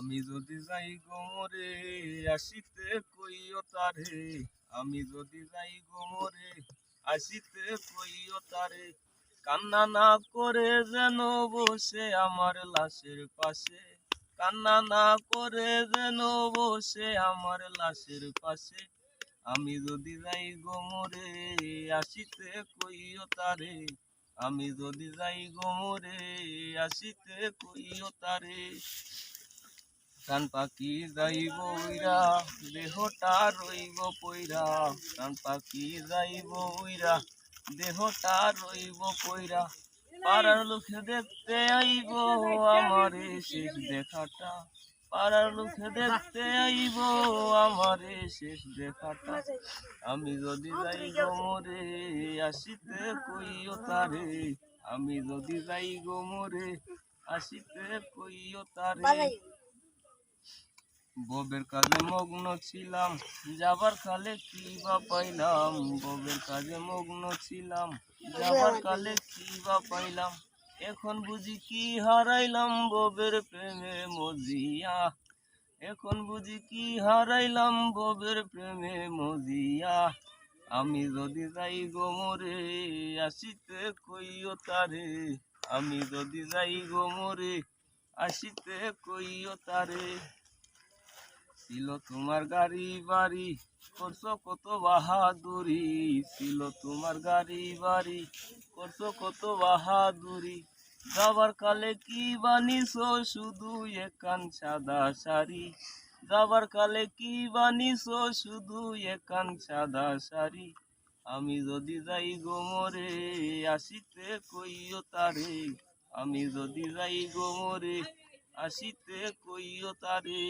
আমি যদি যাই গোমরে আসিতে কইও তারে, আমি যদি যাই গোমরে আসিতে কইও তারে, কান্না না করে যেন বসে আমার লাশের পাশে, কান্না না করে যেন বসে আমার লাশের পাশে। আমি যদি যাই গোমরে আসিতে কইও তারে, আমি যদি যাই গোমরে আসিতে কইও তারে। প্রাণ পাখি যাইব উইরা দেহটা রইব পইরা, প্রাণ পাখি যাইব উইরা দেহটা রইব পইরা। পাড়ার লোকে দেখতে আইব আমারে শেষ দেখাটা, পাড়ার লোকে দেখতে আইব আমারে শেষ দেখাটা। আমি যদি যাই গোমরে আসিতে কইও তারে, আমি যদি যাই গোমরে আসিতে কইও তারে। ববের কাজে মগ্ন ছিলাম যাবার কালে কি বা পাইলাম, ববের কাজে মগ্ন ছিলাম যাবার কালে কি বা পাইলাম। এখন বুঝি কি হারাইলাম ববের প্রেমে মজিয়া, এখন বুঝি কি হারাইলাম ববের প্রেমে মজিয়া। আমি যদি যাই গোমরে আসিতে কইও তারে, আমি যদি যাই গোমরে আসিতে কইও তারে। ছিল তোমার গাড়ি বাড়ি করছো কত বাহাদুরি, ছিল তোমার গাড়ি বাড়ি করছো কত বাহাদুরি। যাবার কালে কি বানিছো শুধু একান সাদা শাড়ি, যাবার কালে কি বানিছো শুধু একান সাদা শাড়ি। আমি যদি যাই গোমরে আসিতে কইও তারে, আমি যদি যাই গোমরে আসিতে কইও তারে।